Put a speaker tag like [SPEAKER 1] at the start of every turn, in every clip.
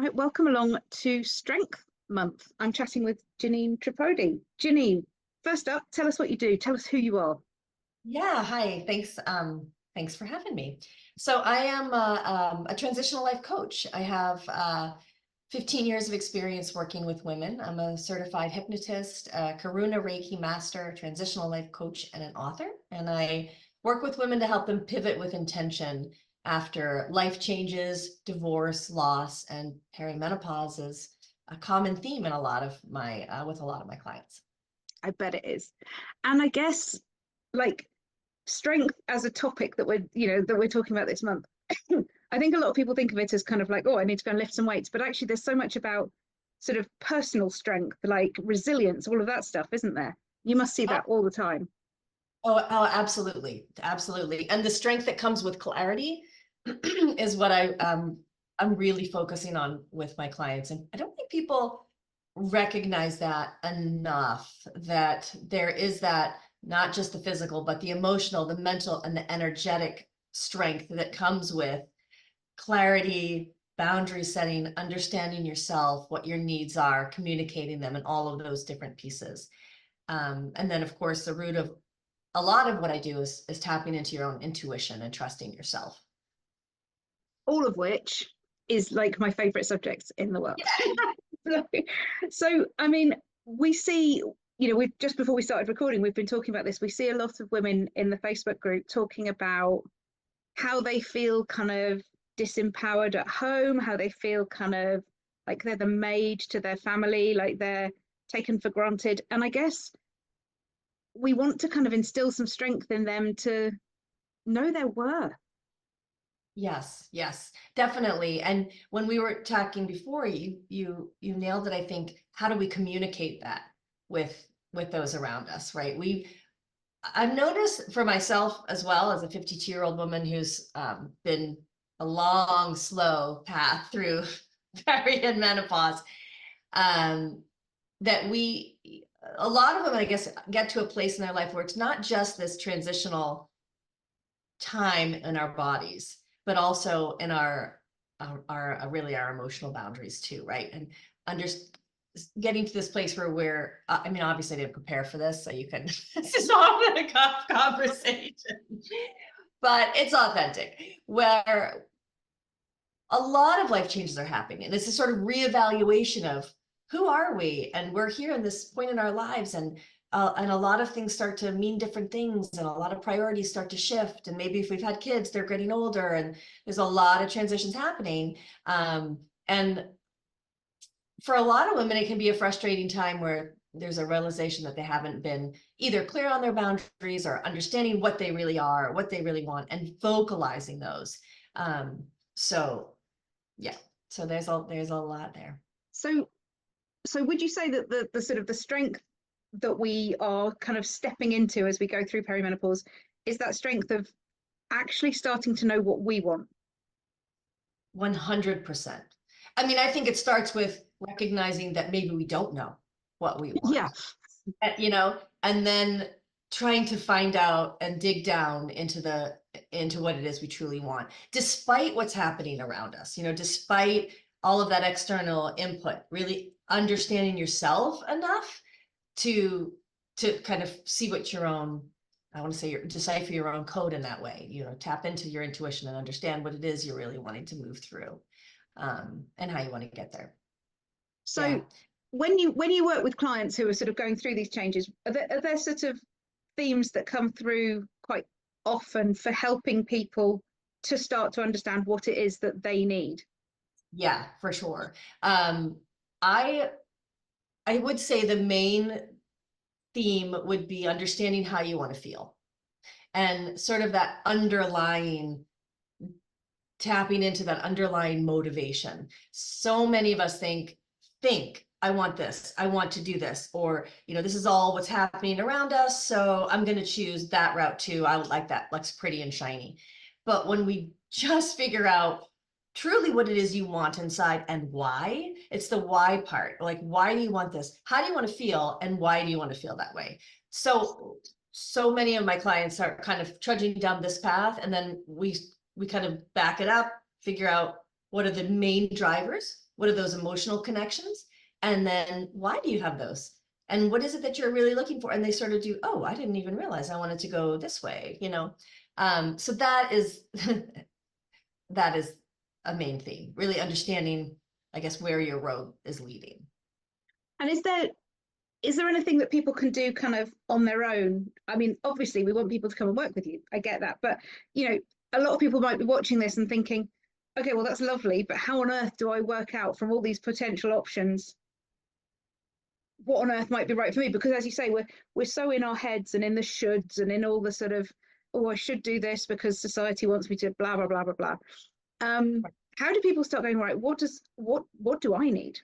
[SPEAKER 1] Right, welcome along to Strength Month. I'm chatting with Jeanine Tripodi. Jeanine, first up, tell us what you do. Tell us who you are.
[SPEAKER 2] Yeah, hi. Thanks for having me. So I am a transitional life coach. I have 15 years of experience working with women. I'm a certified hypnotist, a Karuna Reiki master, transitional life coach, and an author. And I work with women to help them pivot with intention after life changes, divorce, loss, and perimenopause is a common theme in a lot of my with a lot of my clients.
[SPEAKER 1] I bet it is. And I guess like strength as a topic that we're talking about this month. I think a lot of people think of it as kind of like, oh, I need to go and lift some weights, but actually there's so much about sort of personal strength, like resilience, all of that stuff, isn't there? You must see that all the time.
[SPEAKER 2] Oh, absolutely. Absolutely. And the strength that comes with clarity is what I'm really focusing on with my clients. And I don't think people recognize that enough, that there is that not just the physical, but the emotional, the mental, and the energetic strength that comes with clarity, boundary setting, understanding yourself, what your needs are, communicating them, and all of those different pieces. And then, of course, the root of a lot of what I do is tapping into your own intuition and trusting yourself.
[SPEAKER 1] All of which is like my favorite subjects in the world. So, I mean, we see, we've just before we started recording, we've been talking about this. We see a lot of women in the Facebook group talking about how they feel kind of disempowered at home, how they feel kind of like they're the maid to their family, like they're taken for granted. And I guess we want to kind of instill some strength in them to know their worth.
[SPEAKER 2] Yes, definitely. And when we were talking before, you nailed it. I think, how do we communicate that with those around us, right? I've noticed for myself as well, as a 52-year-old woman who's been a long, slow path through perimenopause, that a lot of women, I guess, get to a place in their life where it's not just this transitional time in our bodies, but also in our really our emotional boundaries too, right? And getting to this place where we're, I mean, obviously I didn't prepare for this, so you can, this is all a conversation, but it's authentic, where a lot of life changes are happening. And this is sort of reevaluation of who are we? And we're here in this point in our lives, and a lot of things start to mean different things, and a lot of priorities start to shift. And maybe if we've had kids, they're getting older, and there's a lot of transitions happening. And for a lot of women, it can be a frustrating time where there's a realization that they haven't been either clear on their boundaries or understanding what they really are, what they really want, and vocalizing those. So yeah, so there's a lot there.
[SPEAKER 1] So would you say that the sort of the strength that we are kind of stepping into as we go through perimenopause is that strength of actually starting to know what we want?
[SPEAKER 2] 100%. I mean, I think it starts with recognizing that maybe we don't know what we want.
[SPEAKER 1] Yeah.
[SPEAKER 2] And then trying to find out and dig down into what it is we truly want, despite what's happening around us, despite all of that external input, really understanding yourself enough to kind of see what your own, I want to say, decipher your own code in that way, tap into your intuition and understand what it is you're really wanting to move through, and how you want to get there.
[SPEAKER 1] So
[SPEAKER 2] yeah.
[SPEAKER 1] when you work with clients who are sort of going through these changes, are there sort of themes that come through quite often for helping people to start to understand what it is that they need?
[SPEAKER 2] Yeah, for sure. I would say the main theme would be understanding how you want to feel, and sort of that underlying, tapping into that underlying motivation. So many of us think, I want this, I want to do this, or, this is all what's happening around us, so I'm going to choose that route too. I like that, looks pretty and shiny. But when we just figure out truly what it is you want inside and why, it's the why part. Like, why do you want this? How do you want to feel? And why do you want to feel that way? So many of my clients are kind of trudging down this path, and then we kind of back it up, figure out what are the main drivers What are those emotional connections? And then why do you have those? And what is it that you're really looking for? And they sort of do, oh, I didn't even realize I wanted to go this way, you know? So that is, that is a main theme, really understanding, I guess, where your road is leading.
[SPEAKER 1] And is there anything that people can do kind of on their own? I mean, obviously we want people to come and work with you. I get that. But, you know, a lot of people might be watching this and thinking, okay, well, that's lovely, but how on earth do I work out from all these potential options what on earth might be right for me? Because as you say, we're so in our heads and in the shoulds and in all the sort of, oh, I should do this because society wants me to blah, blah, blah, blah, blah. How do people start going, right, what do I need?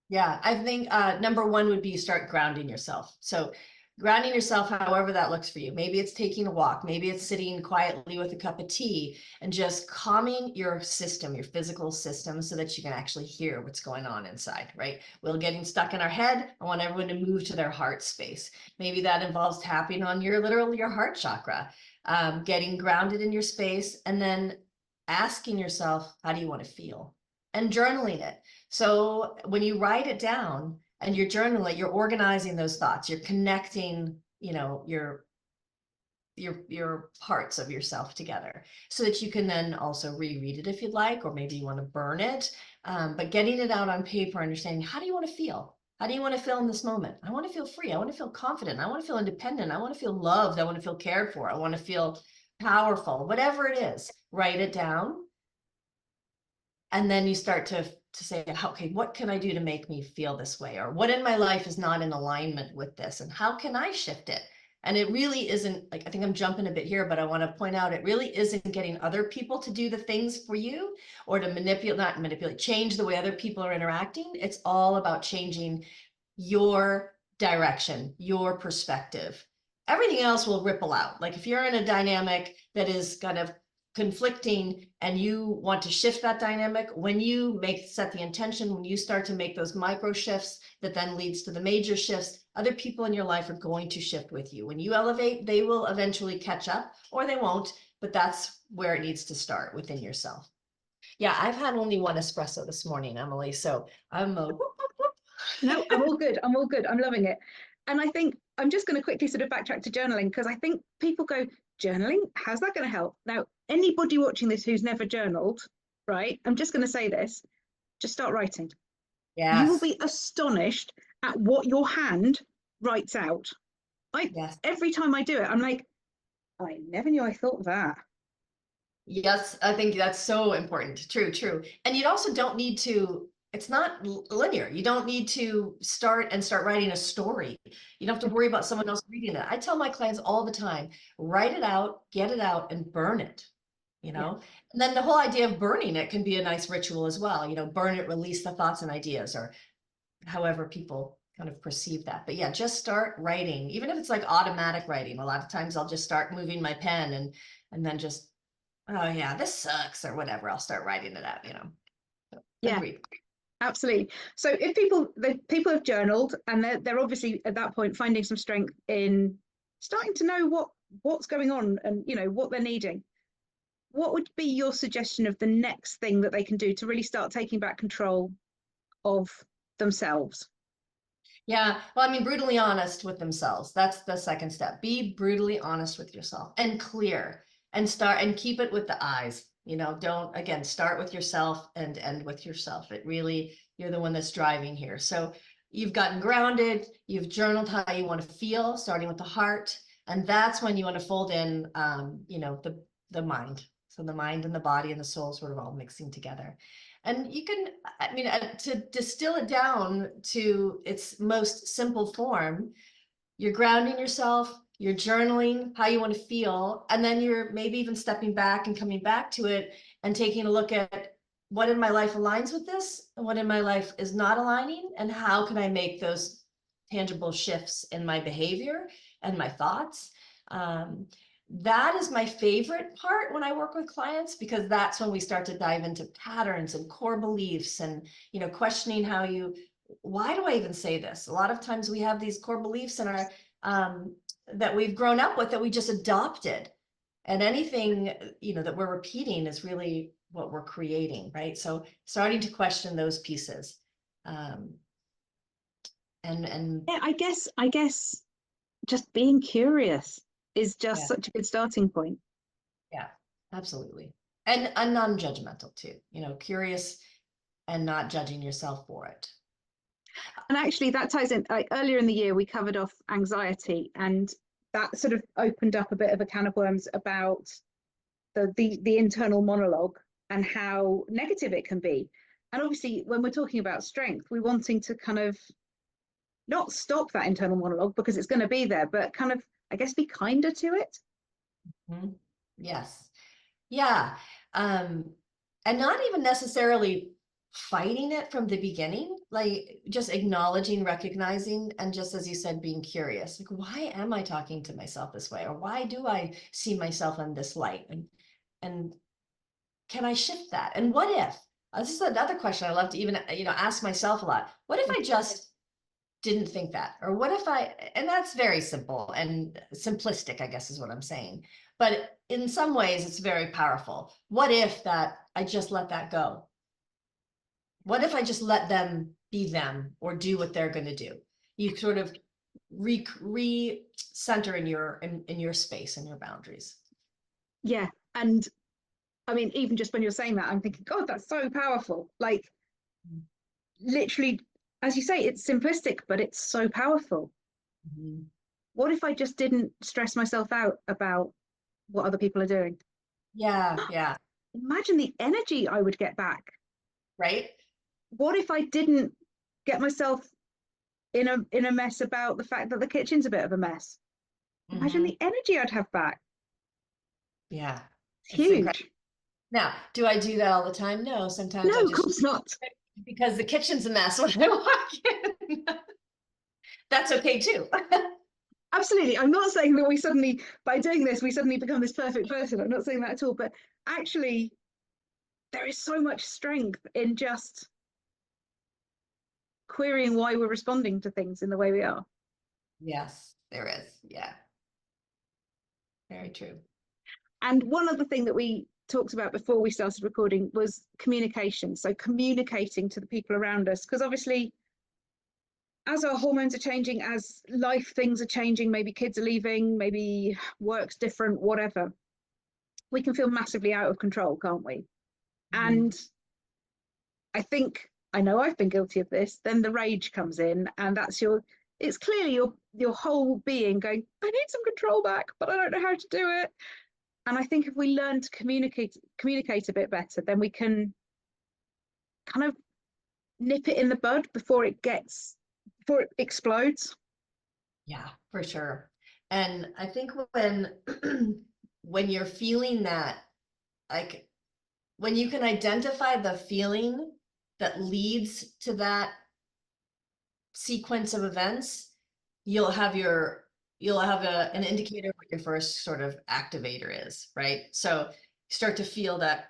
[SPEAKER 2] Yeah, I think number one would be start grounding yourself. So grounding yourself, however that looks for you. Maybe it's taking a walk, maybe it's sitting quietly with a cup of tea and just calming your system, your physical system, so that you can actually hear what's going on inside, right? We're getting stuck in our head. I want everyone to move to their heart space. Maybe that involves tapping on your heart chakra, getting grounded in your space, and then asking yourself, how do you want to feel? And journaling it. So when you write it down and you're journaling, you're organizing those thoughts, you're connecting, you know, your parts of yourself together so that you can then also reread it if you'd like, or maybe you want to burn it. But getting it out on paper, understanding, how do you want to feel? How do you want to feel in this moment? I want to feel free. I want to feel confident. I want to feel independent. I want to feel loved. I want to feel cared for. I want to feel powerful. Whatever it is, write it down. And then you start to say, okay, what can I do to make me feel this way? Or what in my life is not in alignment with this? And how can I shift it? And it really isn't, like, I think I'm jumping a bit here, but I want to point out, it really isn't getting other people to do the things for you or to change the way other people are interacting. It's all about changing your direction, your perspective. Everything else will ripple out. Like if you're in a dynamic that is kind of conflicting and you want to shift that dynamic, when you set the intention, when you start to make those micro shifts that then leads to the major shifts, other people in your life are going to shift with you. When you elevate, they will eventually catch up, or they won't, but that's where it needs to start, within yourself. Yeah, I've had only one espresso this morning, Emily, so I'm
[SPEAKER 1] No, I'm all good. I'm all good. I'm loving it. And I think I'm just going to quickly sort of backtrack to journaling, because I think people go, journaling, how's that going to help? Now, anybody watching this who's never journaled, right? I'm just going to say this, just start writing.
[SPEAKER 2] Yes.
[SPEAKER 1] You will be astonished at what your hand writes out. Every time I do it, I'm like, I never knew I thought of that.
[SPEAKER 2] Yes, I think that's so important. True, true. And you also don't need to, it's not linear. You don't need to start writing a story. You don't have to worry about someone else reading it. I tell my clients all the time, write it out, get it out, and burn it, you know? Yeah. And then the whole idea of burning it can be a nice ritual as well. You know, burn it, release the thoughts and ideas, or however people kind of perceive that. But yeah, just start writing, even if it's like automatic writing. A lot of times I'll just start moving my pen and then just, oh yeah, this sucks, or whatever, I'll start writing it out, you know. So,
[SPEAKER 1] yeah, agreed. Absolutely. So if people have journaled and they're obviously at that point finding some strength in starting to know what's going on and, you know, what they're needing, what would be your suggestion of the next thing that they can do to really start taking back control of themselves?
[SPEAKER 2] Yeah, well, I mean, brutally honest with themselves. That's the second step. Be brutally honest with yourself and clear, and keep it with the eyes. You know, don't, again, start with yourself and end with yourself. It really, you're the one that's driving here. So you've gotten grounded, you've journaled how you want to feel, starting with the heart. And that's when you want to fold in, you know, the mind. So the mind and the body and the soul sort of all mixing together. And you can, I mean, to distill it down to its most simple form, you're grounding yourself, you're journaling how you want to feel, and then you're maybe even stepping back and coming back to it and taking a look at what in my life aligns with this and what in my life is not aligning, and how can I make those tangible shifts in my behavior and my thoughts. That is my favorite part when I work with clients, because that's when we start to dive into patterns and core beliefs and, you know, questioning why do I even say this? A lot of times we have these core beliefs in our, that we've grown up with, that we just adopted, and anything, you know, that we're repeating is really what we're creating, right? So starting to question those pieces. And
[SPEAKER 1] Yeah, I guess just being curious is just
[SPEAKER 2] yeah,
[SPEAKER 1] such a good starting point.
[SPEAKER 2] yeah, absolutely. And non-judgmental too, curious and not judging yourself for it.
[SPEAKER 1] And actually that ties in, like earlier in the year we covered off anxiety, and that sort of opened up a bit of a can of worms about the internal monologue and how negative it can be. And obviously when we're talking about strength, we're wanting to kind of not stop that internal monologue because it's going to be there, but kind of, I guess, be kinder to it.
[SPEAKER 2] Mm-hmm. Yes. Yeah. And not even necessarily fighting it from the beginning, like just acknowledging, recognizing, and just as you said, being curious, like, why am I talking to myself this way? Or why do I see myself in this light? And can I shift that? And what if, this is another question I love to even, ask myself a lot. What if I just didn't think that? Or what if and that's very simple and simplistic, I guess is what I'm saying. But in some ways it's very powerful. What if that I just let that go? What if I just let them be them or do what they're going to do? You sort of re-center in your space and your boundaries.
[SPEAKER 1] Yeah. And I mean, even just when you're saying that, I'm thinking, God, that's so powerful. Like, literally, as you say, it's simplistic, but it's so powerful.
[SPEAKER 2] Mm-hmm.
[SPEAKER 1] What if I just didn't stress myself out about what other people are doing?
[SPEAKER 2] Yeah, yeah.
[SPEAKER 1] Imagine the energy I would get back.
[SPEAKER 2] Right?
[SPEAKER 1] What if I didn't get myself in a mess about the fact that the kitchen's a bit of a mess? Imagine
[SPEAKER 2] Mm-hmm.
[SPEAKER 1] the energy I'd have back.
[SPEAKER 2] Yeah.
[SPEAKER 1] It's
[SPEAKER 2] It's incredible.
[SPEAKER 1] huge.
[SPEAKER 2] Now, do I do that all the time? No, sometimes
[SPEAKER 1] No,
[SPEAKER 2] I
[SPEAKER 1] of
[SPEAKER 2] just,
[SPEAKER 1] course not.
[SPEAKER 2] because the kitchen's a mess when I walk in. That's okay too.
[SPEAKER 1] Absolutely. I'm not saying that we suddenly, by doing this, we suddenly become this perfect person. I'm not saying that at all. But actually, there is so much strength in just querying why we're responding to things in the way we are.
[SPEAKER 2] Yes, there is. Yeah, very true.
[SPEAKER 1] And one other thing that we talked about before we started recording was communication. So communicating to the people around us, because obviously as our hormones are changing, as life things are changing, maybe kids are leaving, maybe work's different, whatever, we can feel massively out of control, can't we?
[SPEAKER 2] Mm-hmm.
[SPEAKER 1] And I know I've been guilty of this. Then the rage comes in, and it's clearly your whole being going, I need some control back, but I don't know how to do it. And I think if we learn to communicate a bit better, then we can kind of nip it in the bud before it explodes.
[SPEAKER 2] Yeah, for sure. And I think when when you're feeling that, like when you can identify the feeling that leads to that sequence of events, you'll have an indicator what your first sort of activator is, right? So start to feel that,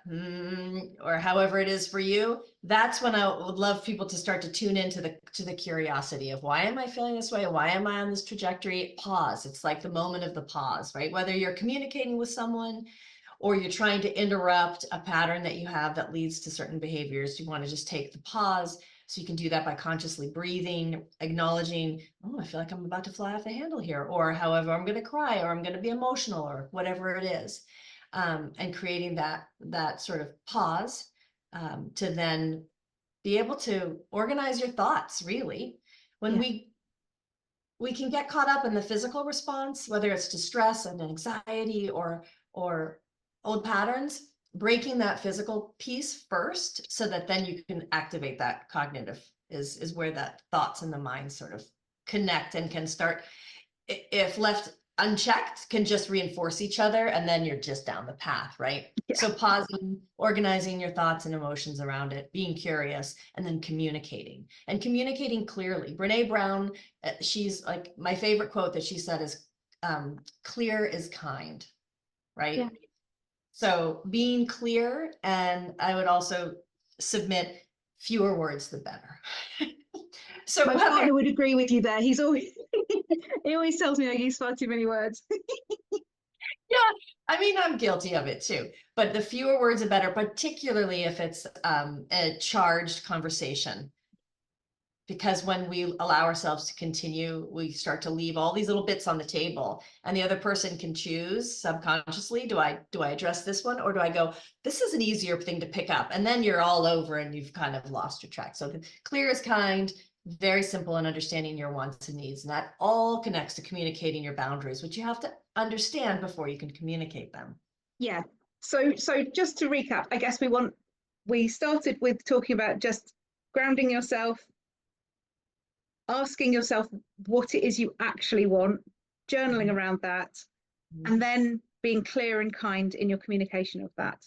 [SPEAKER 2] or however it is for you. That's when I would love people to start to tune into the curiosity of, why am I feeling this way? Why am I on this trajectory? Pause. It's like the moment of the pause, right? Whether you're communicating with someone or you're trying to interrupt a pattern that you have that leads to certain behaviors, you want to just take the pause. So you can do that by consciously breathing, acknowledging, oh, I feel like I'm about to fly off the handle here, or however, I'm going to cry, or I'm going to be emotional, or whatever it is. And creating that sort of pause to then be able to organize your thoughts, really. When we can get caught up in the physical response, whether it's to stress and anxiety or old patterns, breaking that physical piece first so that then you can activate that cognitive is where that thoughts and the mind sort of connect and can start, if left unchecked, can just reinforce each other, and then you're just down the path, right?
[SPEAKER 1] Yeah.
[SPEAKER 2] So pausing, organizing your thoughts and emotions around it, being curious, and then communicating clearly. Brene Brown, she's like, my favorite quote that she said is, clear is kind, right?
[SPEAKER 1] Yeah.
[SPEAKER 2] So being clear, and I would also submit, fewer words the better. So
[SPEAKER 1] My partner would agree with you there. He's always he always tells me I use far too many words.
[SPEAKER 2] Yeah, I mean, I'm guilty of it too, but the fewer words the better, particularly if it's a charged conversation. Because when we allow ourselves to continue, we start to leave all these little bits on the table, and the other person can choose subconsciously, do I address this one, or do I go, this is an easier thing to pick up, and then you're all over and you've kind of lost your track. So clear is kind, very simple, and understanding your wants and needs, and that all connects to communicating your boundaries, which you have to understand before you can communicate them.
[SPEAKER 1] Yeah. So just to recap, I guess we started with talking about just grounding yourself, asking yourself what it is you actually want, journaling around that, and then being clear and kind in your communication of that.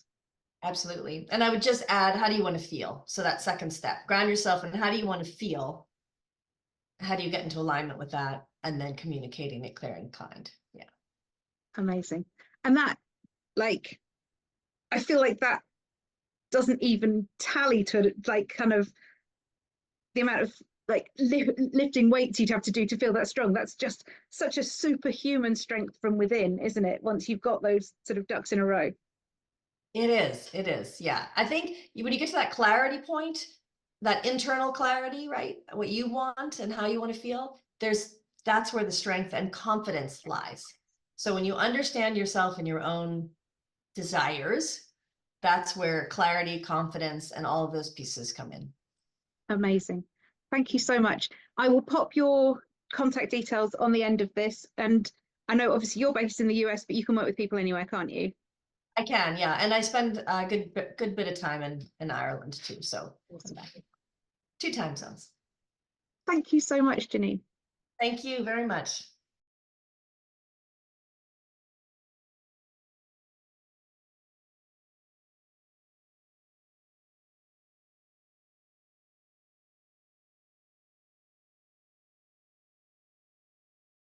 [SPEAKER 2] Absolutely. And I would just add, how do you want to feel? So that second step, ground yourself, and how do you want to feel? How do you get into alignment with that? And then communicating it clear and kind. Yeah.
[SPEAKER 1] Amazing. And that, like, I feel like that doesn't even tally to like kind of the amount of like lifting weights you'd have to do to feel that strong. That's just such a superhuman strength from within, isn't it? Once you've got those sort of ducks in a row.
[SPEAKER 2] It is. It is. Yeah. I think when you get to that clarity point, that internal clarity, right? What you want and how you want to feel, that's where the strength and confidence lies. So when you understand yourself and your own desires, that's where clarity, confidence, and all of those pieces come in.
[SPEAKER 1] Amazing. Thank you so much. I will pop your contact details on the end of this. And I know obviously you're based in the US, but you can work with people anywhere, can't you?
[SPEAKER 2] I can, yeah. And I spend a good bit of time in Ireland too. So
[SPEAKER 1] Awesome.
[SPEAKER 2] 2 time zones.
[SPEAKER 1] Thank you so much, Jeanine.
[SPEAKER 2] Thank you very much.